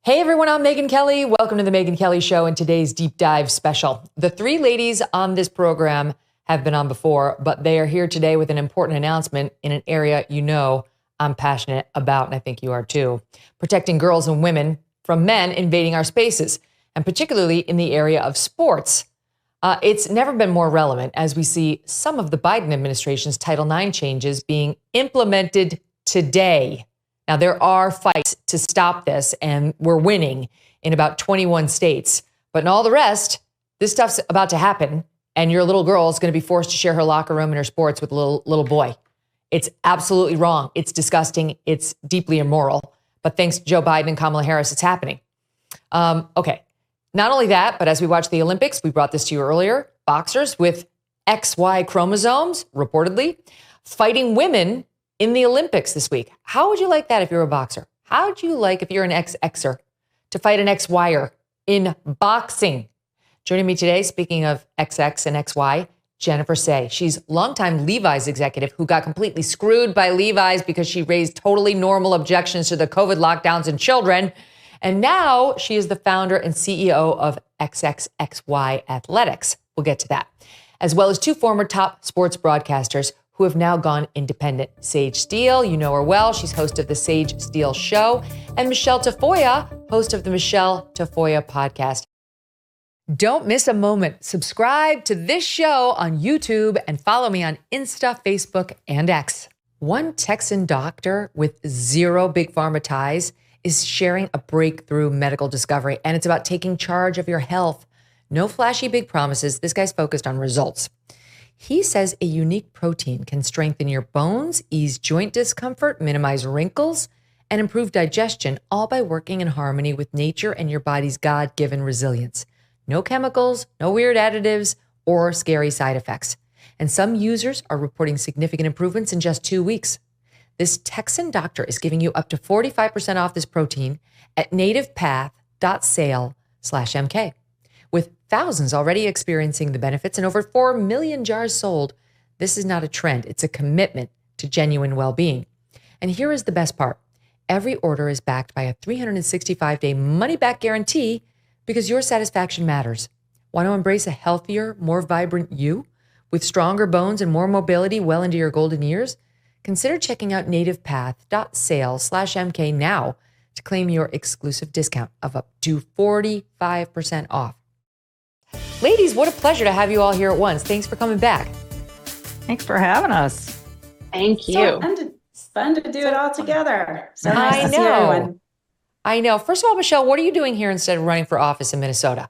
Hey everyone, I'm Megyn Kelly. Welcome to the Megyn Kelly Show and today's deep dive special. The three ladies on this program have been on before, but they are here today with an important announcement in an area you know I'm passionate about, and I think you are too. Protecting girls and women from men invading our spaces, and particularly in the area of sports. It's never been more relevant as we see some of the Biden administration's Title IX changes being implemented today. Now, there are fights to stop this, and we're winning in about 21 states. But in all the rest, this stuff's about to happen, and your little girl is going to be forced to share her locker room and her sports with a little boy. It's absolutely wrong. It's disgusting. It's deeply immoral. But thanks to Joe Biden and Kamala Harris, it's happening. Okay. Not only that, but as we watch the Olympics, we brought this to you earlier, boxers with XY chromosomes, reportedly, fighting women in the Olympics this week. How would you like that if you're a boxer? How would you like if you're an XXer to fight an XYer in boxing? Joining me today, speaking of XX and XY, Jennifer Sey. She's longtime Levi's executive who got completely screwed by Levi's because she raised totally normal objections to the COVID lockdowns and children. And now she is the founder and CEO of XXXY Athletics. We'll get to that. As well as two former top sports broadcasters who have now gone independent. Sage Steele, you know her well. She's host of the Sage Steele Show. And Michele Tafoya, host of the Michele Tafoya Podcast. Don't miss a moment. Subscribe to this show on YouTube and follow me on Insta, Facebook, and X. One Texan doctor with zero big pharma ties is sharing a breakthrough medical discovery, and it's about taking charge of your health. No flashy big promises. This guy's focused on results. He says a unique protein can strengthen your bones, ease joint discomfort, minimize wrinkles, and improve digestion, all by working in harmony with nature and your body's God-given resilience. No chemicals, no weird additives, or scary side effects. And some users are reporting significant improvements in just 2 weeks. This Texan doctor is giving you up to 45% off this protein at nativepath.sale/MK. With thousands already experiencing the benefits and over 4 million jars sold, this is not a trend. It's a commitment to genuine well-being. And here is the best part. Every order is backed by a 365-day money-back guarantee because your satisfaction matters. Want to embrace a healthier, more vibrant you with stronger bones and more mobility well into your golden years? Consider checking out nativepath.sale/MK now to claim your exclusive discount of up to 45% off. Ladies, what a pleasure to have you all here at once. Thanks for coming back. Thanks for having us. Thank you. So fun to do it all together. So nice I to see know. everyone. I know. First of all, Michele, what are you doing here instead of running for office in Minnesota?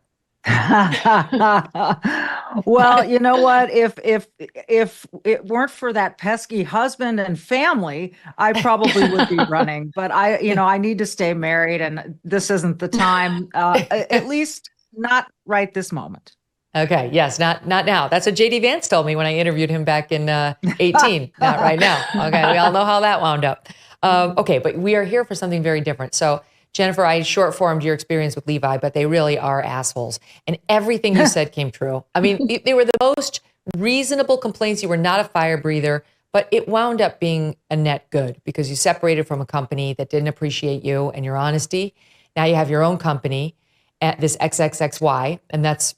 Well, you know what? If it weren't for that pesky husband and family, I probably would be running. But I need to stay married, and this isn't the time. At least not right this moment. Okay. Yes. Not now. That's what JD Vance told me when I interviewed him back in 18. Not right now. Okay. We all know how that wound up. Okay. But we are here for something very different. So Jennifer, I short formed your experience with Levi, but they really are assholes. And everything you said came true. I mean, they were the most reasonable complaints. You were not a fire breather, but it wound up being a net good because you separated from a company that didn't appreciate you and your honesty. Now you have your own company at this XXXY, and those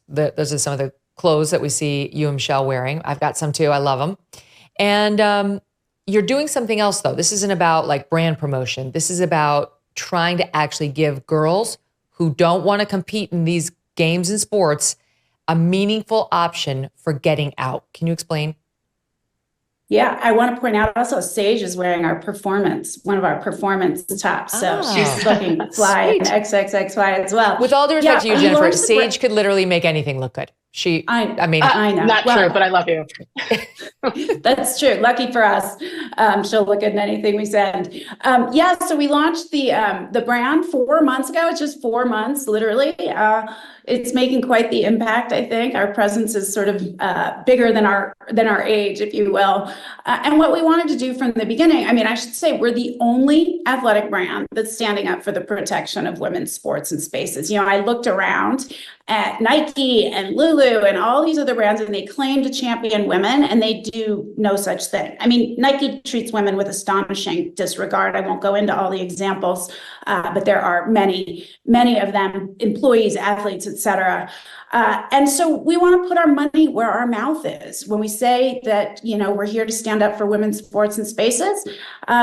are some of the clothes that we see you and Michele wearing. I've got some too. I love them. And you're doing something else, though. This isn't about like brand promotion. This is about trying to actually give girls who don't want to compete in these games and sports a meaningful option for getting out. Can you explain? Yeah, I want to point out also Sage is wearing one of our performance tops. So she's looking fly in XXXY as well. With all due respect to you, Jennifer, Sage could literally make anything look good. I mean, I know. Not true, but I love you. That's true. Lucky for us. She'll look at anything we send. So we launched the brand 4 months ago. It's just 4 months, literally. It's making quite the impact, I think. Our presence is sort of bigger than our age, if you will. And what we wanted to do from the beginning, I should say we're the only athletic brand that's standing up for the protection of women's sports and spaces. I looked around at Nike and Lulu and all these other brands, and they claim to champion women, and they do no such thing. I mean, Nike treats women with astonishing disregard. I won't go into all the examples, but there are many of them, employees, athletes, et cetera. And so we want to put our money where our mouth is. When we say that, we're here to stand up for women's sports and spaces,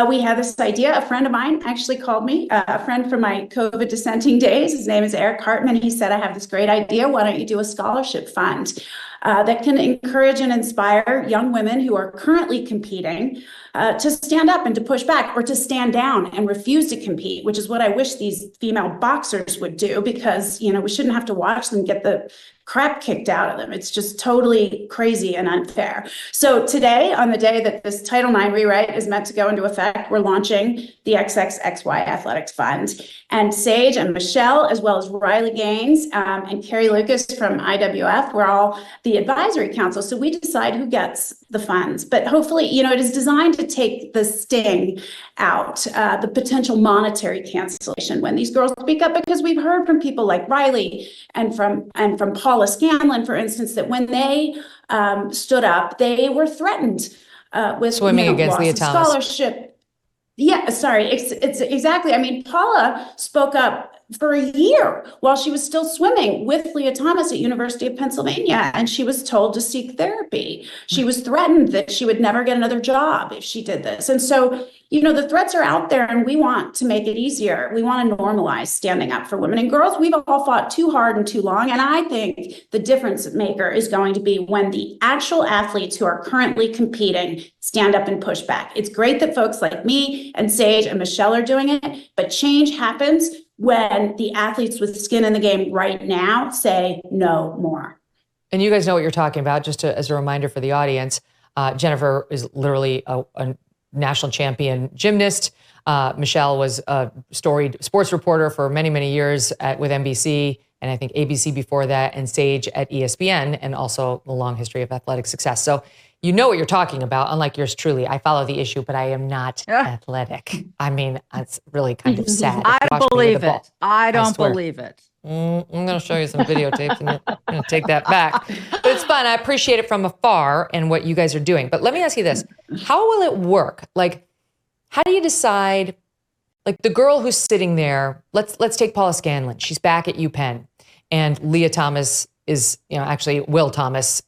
we have this idea. A friend of mine actually called me, a friend from my COVID dissenting days. His name is Eric Hartman. He said, I have this great idea. Why don't you do a scholarship fund that can encourage and inspire young women who are currently competing to stand up and to push back, or to stand down and refuse to compete, which is what I wish these female boxers would do, because, we shouldn't have to watch them get the crap kicked out of them. It's just totally crazy and unfair. So today, on the day that this Title IX rewrite is meant to go into effect, we're launching the XXXY Athletics Fund. And Sage and Michele, as well as Riley Gaines and Carrie Lucas from IWF, we're all the advisory council. So we decide who gets the funds. But hopefully, it is designed to take the sting out, the potential monetary cancellation when these girls speak up, because we've heard from people like Riley and from Paula Scanlon, for instance, that when they stood up, they were threatened with swimming against Leah Thomas scholarship. Yeah, sorry, it's exactly. I mean, Paula spoke up for a year while she was still swimming with Leah Thomas at University of Pennsylvania, and she was told to seek therapy. She was threatened that she would never get another job if she did this. And so, the threats are out there, and we want to make it easier. We want to normalize standing up for women and girls. We've all fought too hard and too long, and I think the difference maker is going to be when the actual athletes who are currently competing stand up and push back. It's great that folks like me and Sage and Michele are doing it, but change happens when the athletes with skin in the game right now say no more. And you guys know what you're talking about. Just as a reminder for the audience, Jennifer is literally a national champion gymnast. Michele was a storied sports reporter for many, many years with NBC, and I think ABC before that, and Sage at ESPN, and also the long history of athletic success. So you know what you're talking about, unlike yours truly. I follow the issue, but I am not athletic. I mean, it's really kind of sad. I don't believe it. I don't believe it. I'm going to show you some videotapes and you're going to take that back. But it's fun. I appreciate it from afar and what you guys are doing. But let me ask you this. How will it work? Like, how do you decide, like the girl who's sitting there, let's take Paula Scanlon. She's back at UPenn, and Leah Thomas is, actually Will Thomas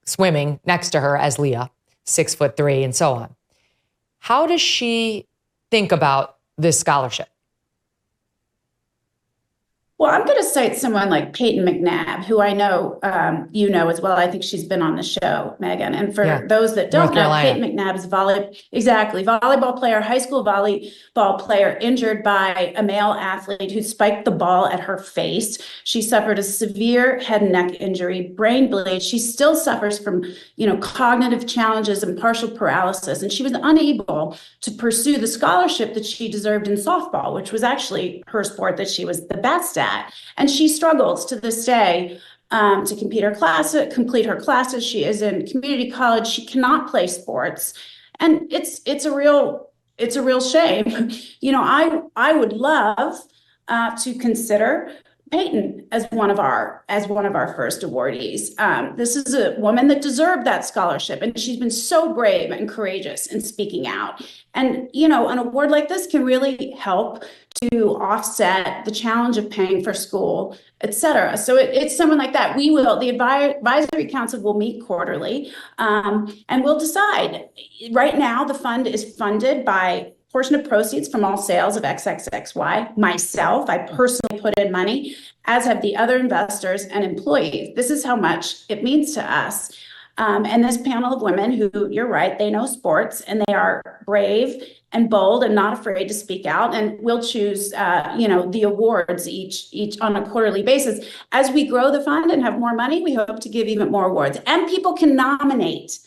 swimming next to her as Leah, 6'3", and so on. How does she think about this scholarship? Well, I'm going to cite someone like Peyton McNabb, who I know you know as well. I think she's been on the show, Megyn. And for those that don't know, Peyton McNabb is volleyball player, high school volleyball player, injured by a male athlete who spiked the ball at her face. She suffered a severe head and neck injury, brain bleed. She still suffers from, cognitive challenges and partial paralysis. And she was unable to pursue the scholarship that she deserved in softball, which was actually her sport that she was the best at. And she struggles to this day to complete her classes. She is in community college. She cannot play sports, and it's a real shame. I would love to consider Peyton as one of our first awardees. This is a woman that deserved that scholarship, and she's been so brave and courageous in speaking out. And an award like this can really help to offset the challenge of paying for school, et cetera. So it's someone like that. The advisory council will meet quarterly, and we'll decide. Right now, the fund is funded by portion of proceeds from all sales of XXXY. Myself, I personally put in money, as have the other investors and employees. This is how much it means to us. And this panel of women who, you're right, they know sports, and they are brave and bold and not afraid to speak out. And we'll choose, the awards each on a quarterly basis. As we grow the fund and have more money, we hope to give even more awards. And people can nominate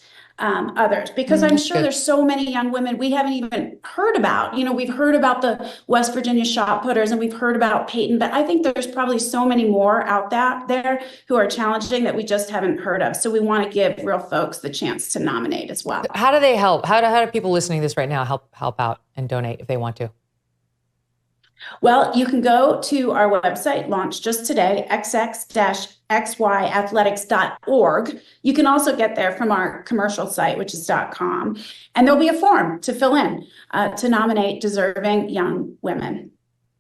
others, because I'm sure there's so many young women we haven't even heard about. We've heard about the West Virginia shot putters, and we've heard about Peyton, but I think there's probably so many more out there who are challenging that we just haven't heard of. So we want to give real folks the chance to nominate as well. How do they help? How do people listening to this right now help out and donate if they want to? Well, you can go to our website, launched just today, xx-xyathletics.org. You can also get there from our commercial site, which is .com. And there'll be a form to fill in to nominate deserving young women.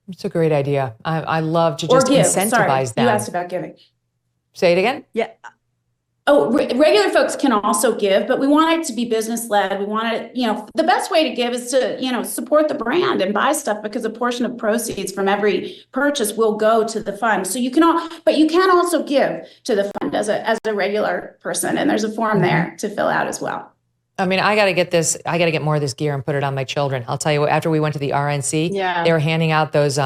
It's a great idea. I love to just incentivize them. You asked about giving. Say it again? Yeah. Oh, regular folks can also give, but we want it to be business led. We want it, the best way to give is to, support the brand and buy stuff, because a portion of proceeds from every purchase will go to the fund. So you can also give to the fund as a regular person. And there's a form there to fill out as well. I mean, I got to get more of this gear and put it on my children. I'll tell you what, after we went to the RNC, they were handing out those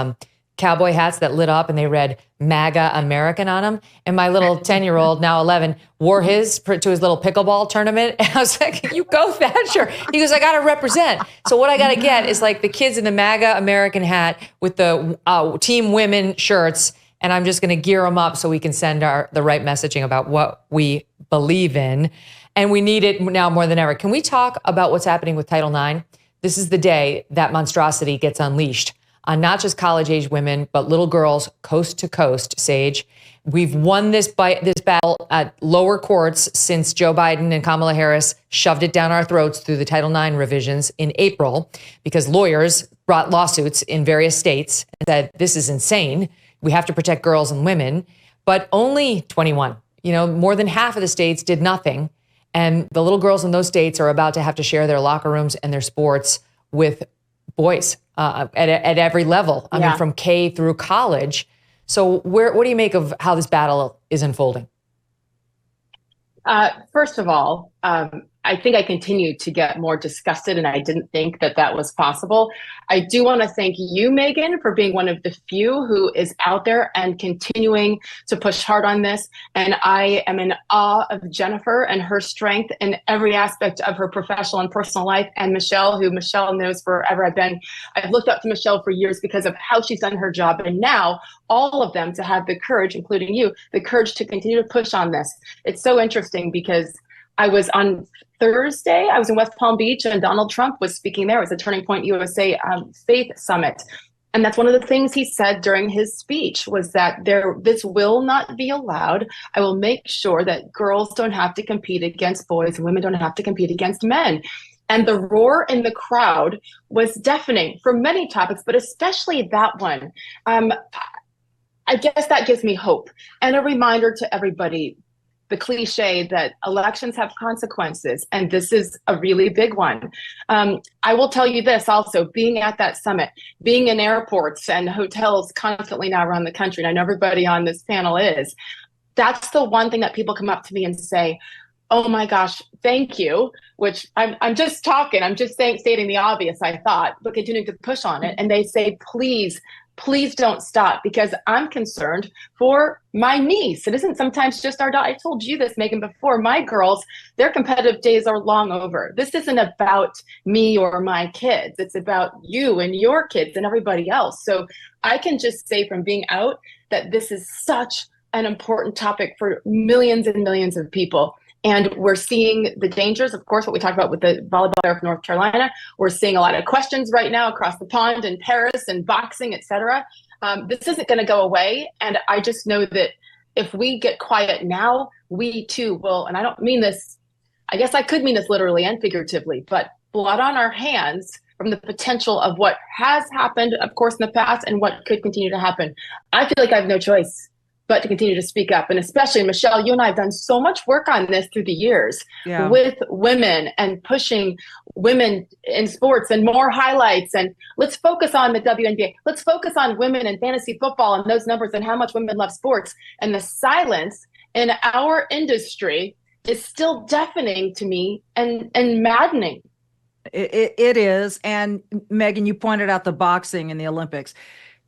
cowboy hats that lit up and they read MAGA American on them. And my little 10-year-old, now 11, wore his to his little pickleball tournament. And I was like, you go, Thatcher. He goes, I got to represent. So what I got to get is like the kids in the MAGA American hat with the Team Women shirts. And I'm just going to gear them up so we can send the right messaging about what we believe in. And we need it now more than ever. Can we talk about what's happening with Title IX? This is the day that monstrosity gets unleashed on not just college-age women, but little girls coast to coast, Sage. We've won this battle at lower courts since Joe Biden and Kamala Harris shoved it down our throats through the Title IX revisions in April, because lawyers brought lawsuits in various states and said, this is insane. We have to protect girls and women. But only 21, more than half of the states did nothing. And the little girls in those states are about to have to share their locker rooms and their sports with boys at every level. I mean, from K through college. So what do you make of how this battle is unfolding? First of all, I think I continue to get more disgusted, and I didn't think that was possible. I do want to thank you, Megyn, for being one of the few who is out there and continuing to push hard on this. And I am in awe of Jennifer and her strength in every aspect of her professional and personal life. And Michele, who Michele knows forever. I've looked up to Michele for years because of how she's done her job. And now all of them to have the courage, including you, the courage to continue to push on this. It's so interesting because I was on Thursday, I was in West Palm Beach and Donald Trump was speaking there. It was a Turning Point USA Faith Summit. And that's one of the things he said during his speech was that this will not be allowed. I will make sure that girls don't have to compete against boys and women don't have to compete against men. And the roar in the crowd was deafening for many topics, but especially that one. I guess that gives me hope and a reminder to everybody, the cliche that elections have consequences, and this is a really big one. I will tell you this also, being at that summit, being in airports and hotels constantly now around the country, and I know everybody on this panel is, that's the one thing that people come up to me and say, oh my gosh, thank you, which I'm just talking, I'm just stating the obvious, I thought, but continuing to push on it. And they say, please don't stop, because I'm concerned for my niece. It isn't sometimes just our daughter. I told you this, Megyn, before. My girls, their competitive days are long over. This isn't about me or my kids. It's about you and your kids and everybody else. So I can just say from being out that this is such an important topic for millions and millions of people. And we're seeing the dangers, of course, what we talked about with the volleyball player of North Carolina. We're seeing a lot of questions right now across the pond in Paris and boxing, et cetera. This isn't going to go away. And I just know that if we get quiet now, we too will, and I don't mean this, I guess I could mean this literally and figuratively, but blood on our hands from the potential of what has happened, of course, in the past and what could continue to happen. I feel like I have no choice but to continue to speak up. And especially, Michele, you and I have done so much work on this through the years with women and pushing women in sports and more highlights. And let's focus on the WNBA. Let's focus on women in fantasy football and those numbers and how much women love sports. And the silence in our industry is still deafening to me and maddening. It is. And Megyn, you pointed out the boxing in the Olympics.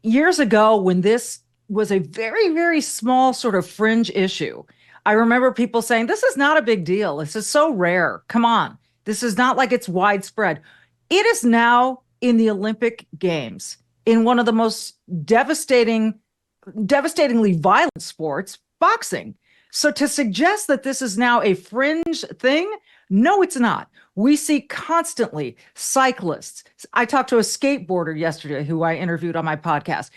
Years ago, when this was a very, very small sort of fringe issue, I remember people saying, this is not a big deal. This is so rare. Come on. This is not like it's widespread. It is now in the Olympic Games, in one of the most devastatingly violent sports, boxing. So to suggest that this is now a fringe thing, No, it's not. We see constantly cyclists. I talked to a skateboarder yesterday who I interviewed on my podcast.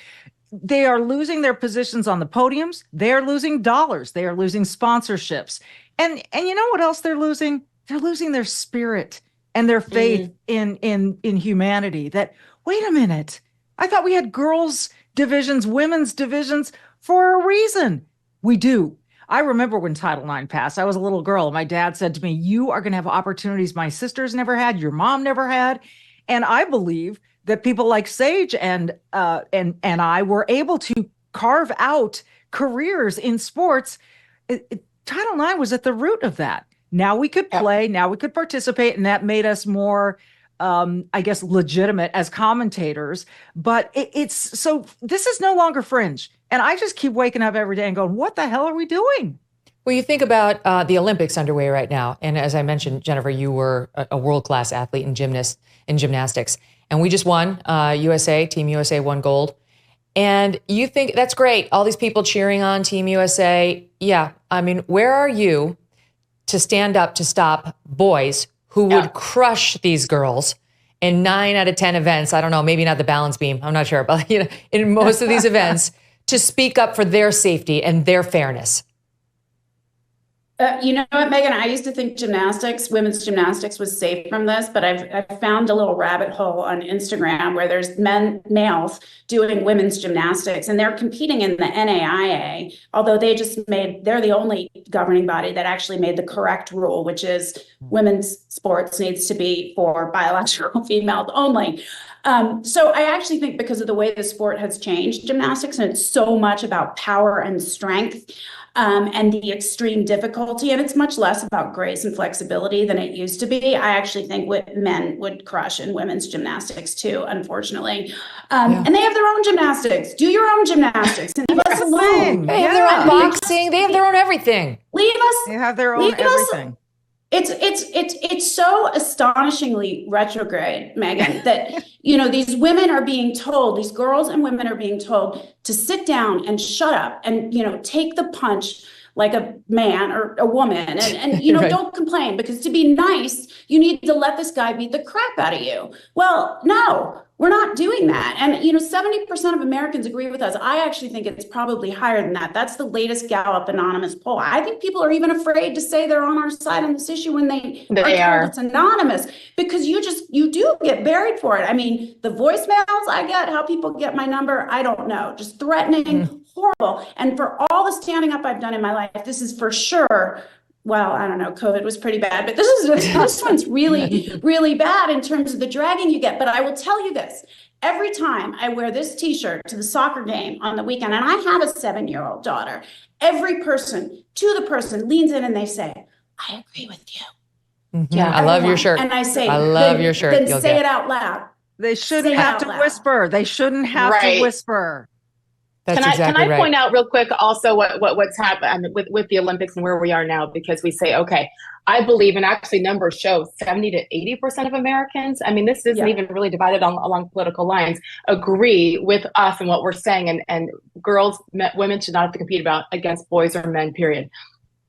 They are losing their positions on the podiums. They are losing dollars. They are losing sponsorships. And you know what else they're losing? They're losing their spirit and their faith in humanity. That, wait a minute, I thought we had girls divisions, women's divisions for a reason. We do. I remember when Title IX passed, I was a little girl. My dad said to me, you are going to have opportunities my sisters never had, your mom never had. And I believe that people like Sage and I were able to carve out careers in sports. Title IX was at the root of that. Now we could play, now we could participate, and that made us more, I guess, legitimate as commentators. But so this is no longer fringe. And I just keep waking up every day and going, what the hell are we doing? Well, you think about the Olympics underway right now. And as I mentioned, Jennifer, you were a world-class athlete in gymnastics. And we just won. Team USA won gold. And you think that's great. All these people cheering on Team USA. Yeah. I mean, where are you to stand up to stop boys who would crush these girls in 9 out of 10 events? I don't know, maybe not the balance beam. I'm not sure. But in most of these events, to speak up for their safety and their fairness. You know what, Megyn, I used to think women's gymnastics was safe from this, but I've found a little rabbit hole on Instagram where there's males doing women's gymnastics, and they're competing in the NAIA, although they're the only governing body that actually made the correct rule, which is women's sports needs to be for biological females only. So I actually think because of the way the sport has changed, gymnastics, and it's so much about power and strength, and the extreme difficulty, and it's much less about grace and flexibility than it used to be. I actually think men would crush in women's gymnastics too, unfortunately. And they have their own gymnastics. Do your own gymnastics and leave us alone. They have their own boxing. They have their own everything. They have their own everything. It's so astonishingly retrograde, Megyn, that, these women are being told, these girls and women are being told to sit down and shut up and, take the punch like a man or a woman and right. Don't complain, because to be nice, you need to let this guy beat the crap out of you. Well, no, we're not doing that. And, 70% of Americans agree with us. I actually think it's probably higher than that. That's the latest Gallup anonymous poll. I think people are even afraid to say they're on our side on this issue when they are told it's anonymous, because you do get buried for it. I mean, the voicemails I get, how people get my number, I don't know, just threatening, horrible. And for all the standing up I've done in my life, this is for sure. Well, I don't know, COVID was pretty bad, but this one's really, really bad in terms of the dragging you get. But I will tell you this, every time I wear this t-shirt to the soccer game on the weekend, and I have a 7-year-old daughter, every person leans in and they say, I agree with you. Mm-hmm. Yeah, I love your shirt. And I say, I love your shirt. Then say it out loud. They shouldn't have to whisper. They shouldn't have to whisper. Can I point out real quick also what's happened with the Olympics and where we are now? Because we say, okay, I believe, and actually numbers show 70 to 80% of Americans, I mean, this isn't even really divided along political lines, agree with us and what we're saying. And women should not have to compete against boys or men, period.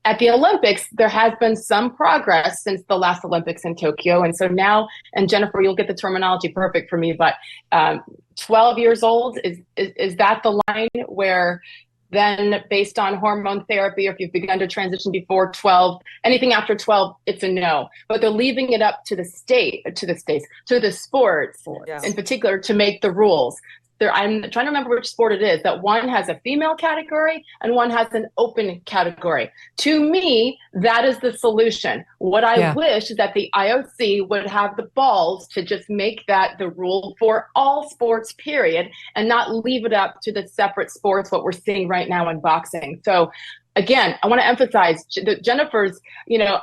At the Olympics, there has been some progress since the last Olympics in Tokyo. And so now, and Jennifer, you'll get the terminology perfect for me, but 12 years old, is that the line where then based on hormone therapy, or if you've begun to transition before 12, anything after 12, it's a no. But they're leaving it up to the sports in particular to make the rules. I'm trying to remember which sport it is, that one has a female category and one has an open category. To me, that is the solution. What I wish is that the IOC would have the balls to just make that the rule for all sports, period, and not leave it up to the separate sports, what we're seeing right now in boxing. So again, I want to emphasize Jennifer's,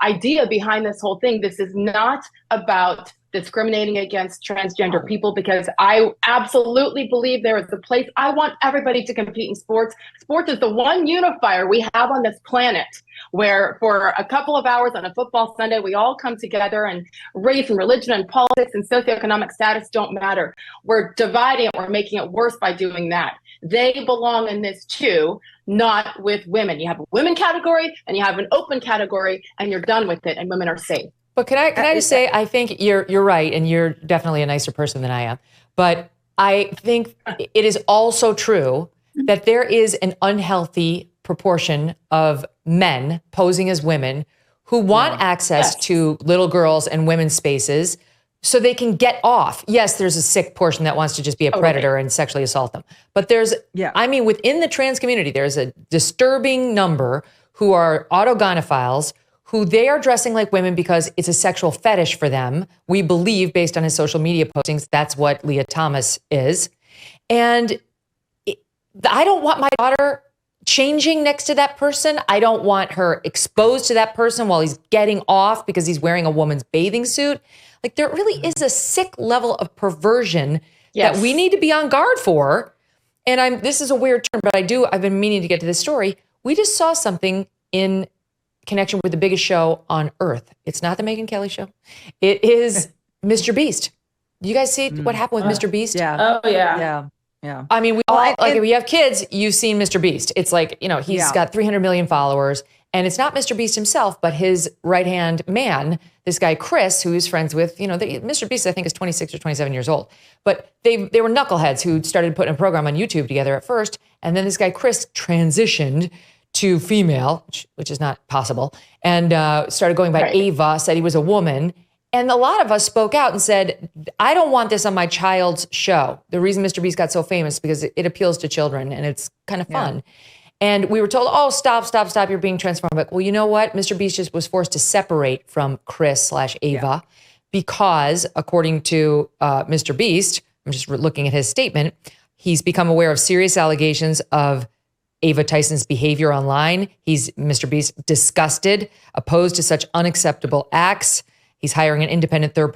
idea behind this whole thing. This is not about discriminating against transgender people, because I absolutely believe there is a place. I want everybody to compete in sports. Sports is the one unifier we have on this planet, where for a couple of hours on a football Sunday, we all come together, and race and religion and politics and socioeconomic status don't matter. We're dividing it. We're making it worse by doing that. They belong in this too, not with women. You have a women category and you have an open category, and you're done with it, and women are safe. But can I just say, I think you're right, and you're definitely a nicer person than I am. But I think it is also true that there is an unhealthy proportion of men posing as women who want access to little girls and women's spaces so they can get off. Yes, there's a sick portion that wants to just be a predator and sexually assault them. But there's, I mean, within the trans community, there's a disturbing number who are autogynephiles, who they are dressing like women because it's a sexual fetish for them. We believe, based on his social media postings, that's what Leah Thomas is. And I don't want my daughter changing next to that person. I don't want her exposed to that person while he's getting off because he's wearing a woman's bathing suit. Like, there really is a sick level of perversion that we need to be on guard for. And this is a weird term, but I've been meaning to get to this story. We just saw something in connection with the biggest show on earth. It's not the Megyn Kelly Show. It is Mr. Beast. You guys see what happened with Mr. Beast? Yeah. Oh, yeah. Yeah. I mean, we all, like, if you have kids, you've seen Mr. Beast. It's like, he's got 300 million followers, and it's not Mr. Beast himself, but his right-hand man, this guy, Chris, who he's friends with, Mr. Beast, I think, is 26 or 27 years old. But they were knuckleheads who started putting a program on YouTube together at first. And then this guy, Chris, transitioned to female, which is not possible, and started going by Ava, said he was a woman. And a lot of us spoke out and said, I don't want this on my child's show. The reason Mr. Beast got so famous is because it appeals to children and it's kind of fun. Yeah. And we were told, oh, stop, you're being transformed. But, well, you know what? Mr. Beast just was forced to separate from Chris/Ava because, according to Mr. Beast, I'm just looking at his statement, he's become aware of serious allegations of Ava Tyson's behavior online. Mr. Beast, disgusted, opposed to such unacceptable acts. He's hiring an independent third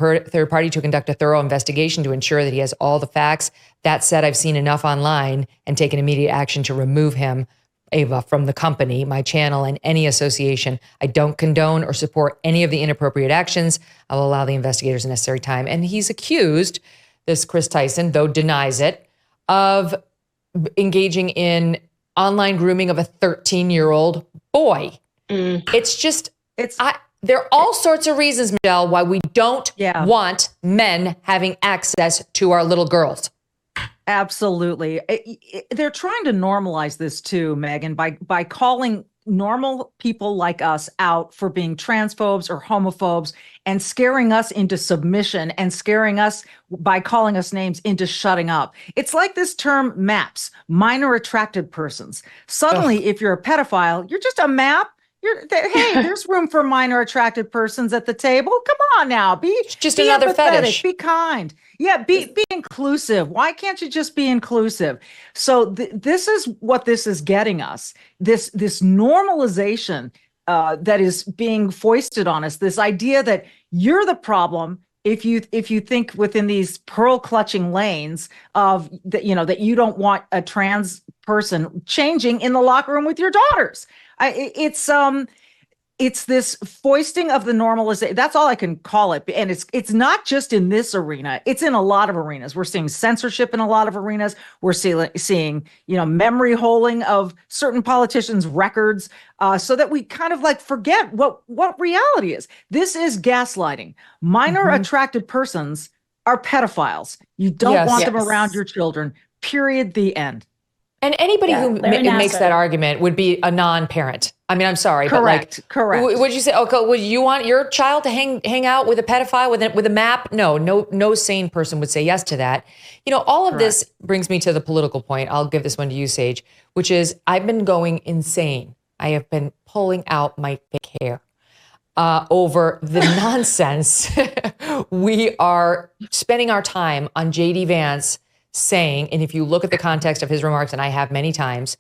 party to conduct a thorough investigation to ensure that he has all the facts. That said, I've seen enough online and taken immediate action to remove him, Ava, from the company, my channel, and any association. I don't condone or support any of the inappropriate actions. I will allow the investigators the necessary time. And he's accused, this Chris Tyson, though denies it, of engaging in online grooming of a 13-year-old boy. There are all sorts of reasons, Michele, why we don't want men having access to our little girls. Absolutely. They're trying to normalize this too, Megyn, by calling normal people like us out for being transphobes or homophobes and scaring us into submission and scaring us by calling us names into shutting up. It's like this term MAPS, minor attracted persons. Suddenly, if you're a pedophile, you're just a MAP. Hey, there's room for minor attracted persons at the table. Come on now, be another fetish. Be kind. Yeah, be inclusive. Why can't you just be inclusive? So this is what this is getting us. This normalization that is being foisted on us. This idea that you're the problem if you think within these pearl clutching lanes of that that you don't want a trans person changing in the locker room with your daughters. It's this foisting of the normalization. That's all I can call it. And it's not just in this arena. It's in a lot of arenas. We're seeing censorship in a lot of arenas. We're seeing memory holding of certain politicians' records, so that we kind of like forget what reality is. This is gaslighting. Minor attracted persons are pedophiles. You don't want them around your children. Period. The end. And anybody who makes that argument would be a non-parent. I mean, I'm sorry, correct. Would you say, okay, would you want your child to hang out with a pedophile with a map? No sane person would say yes to that. All of this brings me to the political point. I'll give this one to you, Sage, which is I've been going insane. I have been pulling out my fake hair over the nonsense. We are spending our time on J.D. Vance saying, and if you look at the context of his remarks, and I have many times,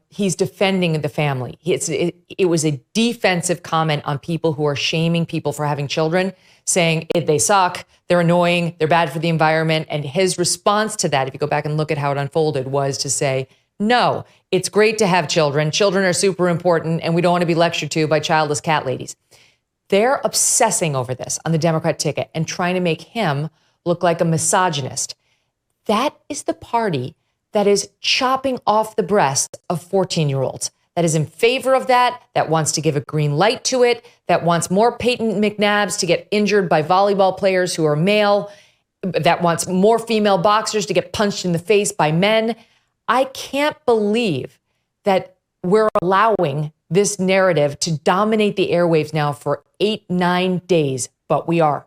he's defending the family. It was a defensive comment on people who are shaming people for having children, saying they suck, they're annoying, they're bad for the environment. And his response to that, if you go back and look at how it unfolded, was to say, no, it's great to have children. Children are super important, and we don't want to be lectured to by childless cat ladies. They're obsessing over this on the Democrat ticket and trying to make him look like a misogynist. That is the party that is chopping off the breasts of 14-year-olds. that is in favor of that wants to give a green light to it, that wants more Peyton McNabbs to get injured by volleyball players who are male, that wants more female boxers to get punched in the face by men. I can't believe that we're allowing this narrative to dominate the airwaves now for 8-9 days, but we are.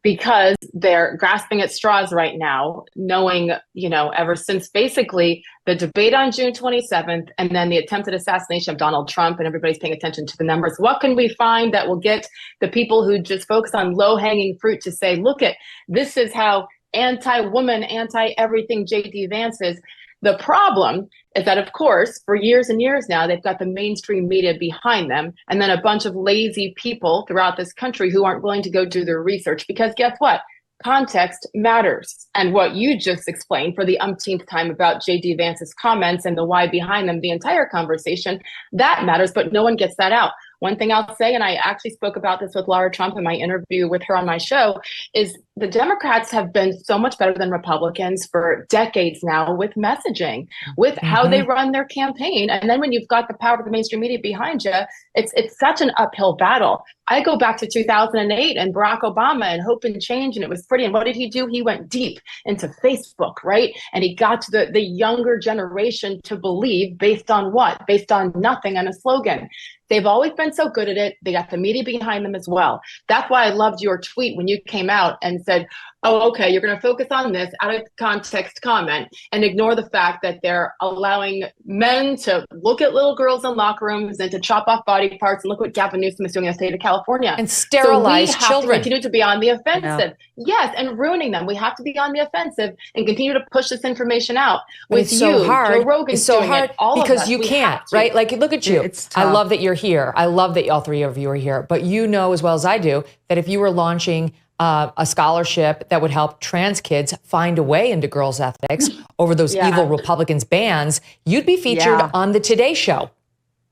Because they're grasping at straws right now, knowing, ever since basically the debate on June 27th and then the attempted assassination of Donald Trump, and everybody's paying attention to the numbers. What can we find that will get the people who just focus on low-hanging fruit to say, look at, this is how anti-woman, anti-everything JD Vance is. The problem is that, of course, for years and years now, they've got the mainstream media behind them, and then a bunch of lazy people throughout this country who aren't willing to go do their research. Because guess what? Context matters. And what you just explained for the umpteenth time about JD Vance's comments and the why behind them, the entire conversation, that matters, but no one gets that out. One thing I'll say, and I actually spoke about this with Laura Trump in my interview with her on my show, is the Democrats have been so much better than Republicans for decades now with messaging, with how they run their campaign. And then when you've got the power of the mainstream media behind you, it's such an uphill battle. I go back to 2008 and Barack Obama and Hope and Change, and it was pretty. And what did he do? He went deep into Facebook, right? And he got to the younger generation to believe based on what? Based on nothing and a slogan. They've always been so good at it. They got the media behind them as well. That's why I loved your tweet when you came out and said, oh, okay, you're going to focus on this out of context comment and ignore the fact that they're allowing men to look at little girls in locker rooms and to chop off body parts. And look what Gavin Newsom is doing in the state of California. And sterilize so we have children. to continue to be on the offensive. Yes, and ruining them. We have to be on the offensive and continue to push this information out. With it's so you, hard. Joe Rogan's it's so doing hard it, all because of us, you we can't, have to. right? Like, look at you. It's tough. I love that you're here. I love that all three of you are here. But you know as well as I do that if you were launching a scholarship that would help trans kids find a way into girls' athletics over those evil Republicans' bans, you'd be featured on the Today Show.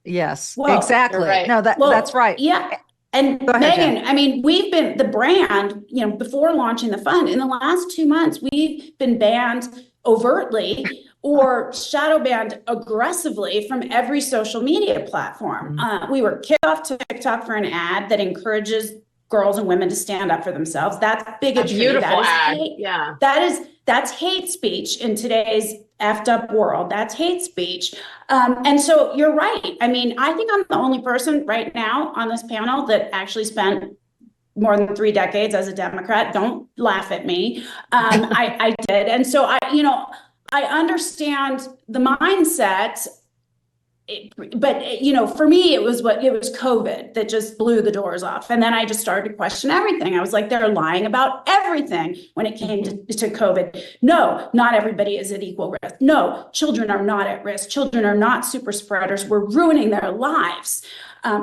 Yes, Well, exactly. right. No, that's right. Yeah. And Go ahead, Megyn, Jen. I mean, we've been the brand, before launching the fund, in the last 2 months, we've been banned overtly or shadow banned aggressively from every social media platform. We were kicked off to TikTok for an ad that encourages girls and women to stand up for themselves. That's bigotry. A beautiful ad. Hate. Yeah. That's hate speech in today's effed up world. That's hate speech. And so you're right. I mean, I think I'm the only person right now on this panel that actually spent more than 3 decades as a Democrat. Don't laugh at me. I did. And so I understand the mindset. But for me, it was COVID that just blew the doors off. And then I just started to question everything. I was like, they're lying about everything when it came to COVID. No, not everybody is at equal risk. No, children are not at risk. Children are not super spreaders. We're ruining their lives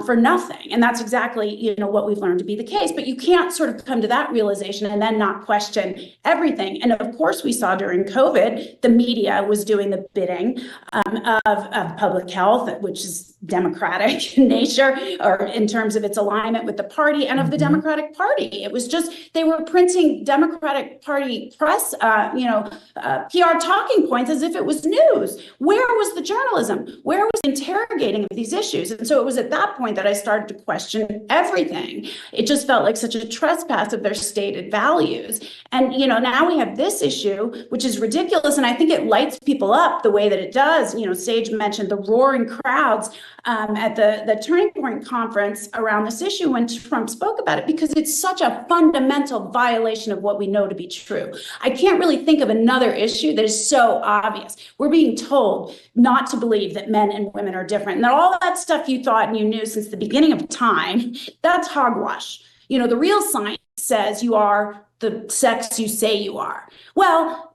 for nothing. And that's exactly, what we've learned to be the case. But you can't sort of come to that realization and then not question everything. And of course, we saw during COVID, the media was doing the bidding of public health, which is democratic in nature, or in terms of its alignment with the party and of the Democratic Party. It was just, they were printing Democratic Party press, PR talking points as if it was news. Where was the journalism? Where was the interrogating of these issues? And so it was at that point that I started to question everything. It just felt like such a trespass of their stated values. And, now we have this issue, which is ridiculous. And I think it lights people up the way that it does. Sage mentioned the roaring crowds at the Turning Point conference around this issue when Trump spoke about it, because it's such a fundamental violation of what we know to be true. I can't really think of another issue that is so obvious. We're being told not to believe that men and women are different. And that all that stuff you thought and you knew since the beginning of time, that's hogwash. The real science says you are the sex you say you are. Well,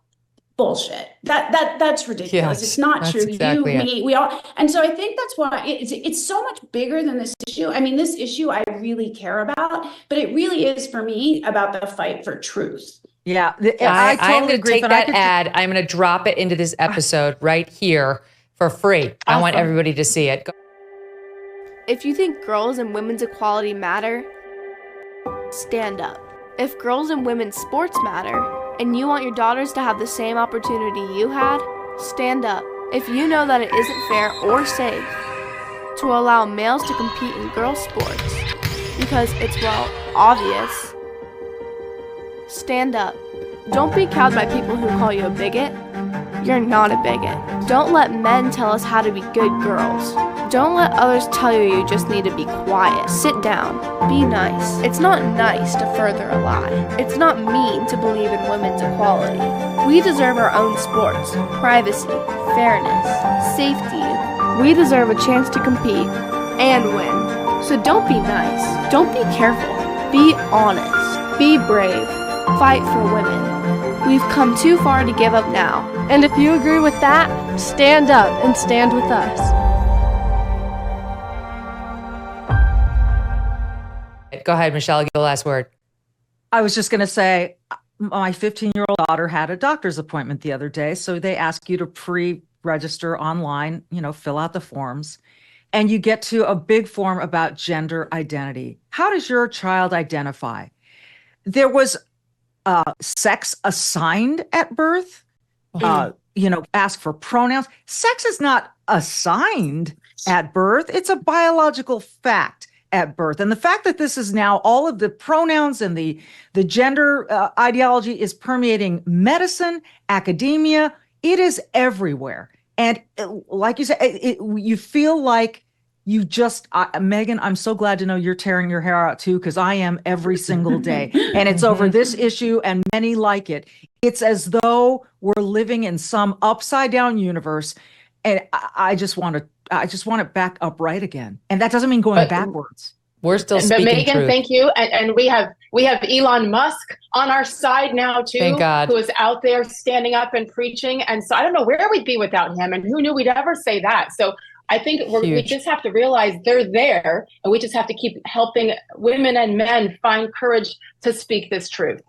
bullshit. That's ridiculous. Yes, it's not that's true. exactly You, me, we all. And so I think that's why it's so much bigger than this issue. I mean, this issue I really care about, but it really is for me about the fight for truth. Yeah, I totally am going to agree. take but that ad. I'm going to drop it into this episode right here for free. I want everybody to see it. If you think girls and women's equality matter, stand up. If girls and women's sports matter, and you want your daughters to have the same opportunity you had, stand up. If you know that it isn't fair or safe to allow males to compete in girls' sports because it's, well, obvious, stand up. Don't be cowed by people who call you a bigot. You're not a bigot. Don't let men tell us how to be good girls. Don't let others tell you you just need to be quiet. Sit down. Be nice. It's not nice to further a lie. It's not mean to believe in women's equality. We deserve our own sports, privacy, fairness, safety. We deserve a chance to compete and win. So don't be nice. Don't be careful. Be honest. Be brave. Fight for women. We've come too far to give up now. And if you agree with that, stand up and stand with us. Go ahead, Michele, give the last word. I was just going to say, my 15-year-old daughter had a doctor's appointment the other day. So they ask you to pre-register online, fill out the forms, and you get to a big form about gender identity. How does your child identify? There was sex assigned at birth, ask for pronouns. Sex is not assigned at birth. It's a biological fact at birth. And the fact that this is now all of the pronouns and the gender ideology is permeating medicine, academia, it is everywhere. And like you said, you feel like you just, Megyn, I'm so glad to know you're tearing your hair out too, because I am every single day. And it's over this issue and many like it. It's as though we're living in some upside down universe. And I just want it back upright again. And that doesn't mean going backwards. We're still speaking Megyn, truth. thank you. And we have Elon Musk on our side now too, Thank God. Who is out there standing up and preaching. And so I don't know where we'd be without him. And who knew we'd ever say that? So I think we just have to realize they're there, and we just have to keep helping women and men find courage to speak this truth.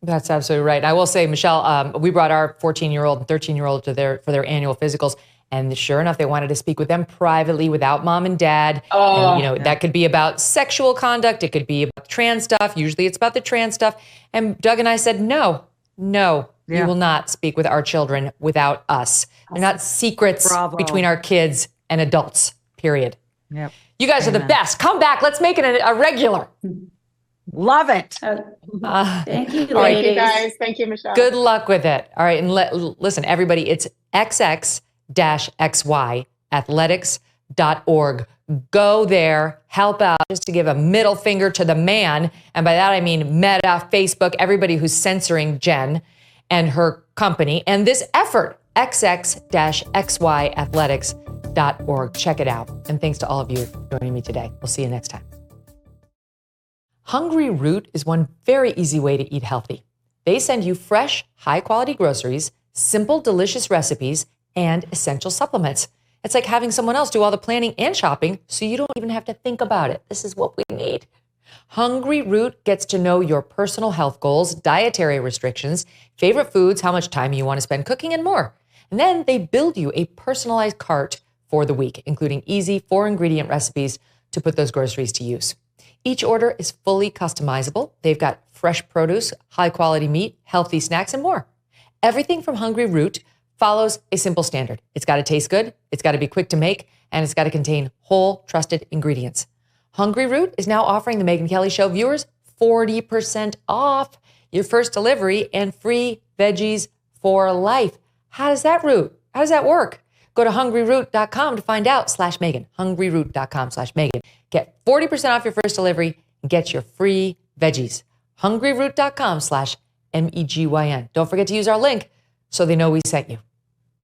That's absolutely right. I will say, Michele, we brought our 14-year-old and 13-year-old for their annual physicals. And sure enough, they wanted to speak with them privately without mom and dad. And, that could be about sexual conduct. It could be about trans stuff. Usually it's about the trans stuff. And Doug and I said, no, you will not speak with our children without us. They're not secrets between our kids and adults, period. Yep. You guys are the best. Come back. Let's make it a regular. Love it. Thank you, ladies. Thank you, guys. Thank you, Michele. Good luck with it. All right. And listen, everybody, it's XX-XY athletics.org. Go there, help out, just to give a middle finger to the man. And by that, I mean Meta, Facebook, everybody who's censoring Jen and her company. And this effort, XX-XY athletics.org. Check it out. And thanks to all of you for joining me today. We'll see you next time. Hungry Root is one very easy way to eat healthy. They send you fresh, high-quality groceries, simple, delicious recipes, and essential supplements. It's like having someone else do all the planning and shopping, so you don't even have to think about it. This is what we need. Hungry Root gets to know your personal health goals, dietary restrictions, favorite foods, how much time you want to spend cooking, and more. And then they build you a personalized cart for the week, including easy 4-ingredient recipes to put those groceries to use. Each order is fully customizable. They've got fresh produce, high-quality meat, healthy snacks, and more. Everything from Hungry Root follows a simple standard. It's got to taste good, it's got to be quick to make, and it's got to contain whole, trusted ingredients. Hungry Root is now offering the Megyn Kelly Show viewers 40% off your first delivery and free veggies for life. How does that work? Go to hungryroot.com to find out /Megyn. hungryroot.com/Megyn. Get 40% off your first delivery and get your free veggies. hungryroot.com /MEGYN. Don't forget to use our link so they know we sent you.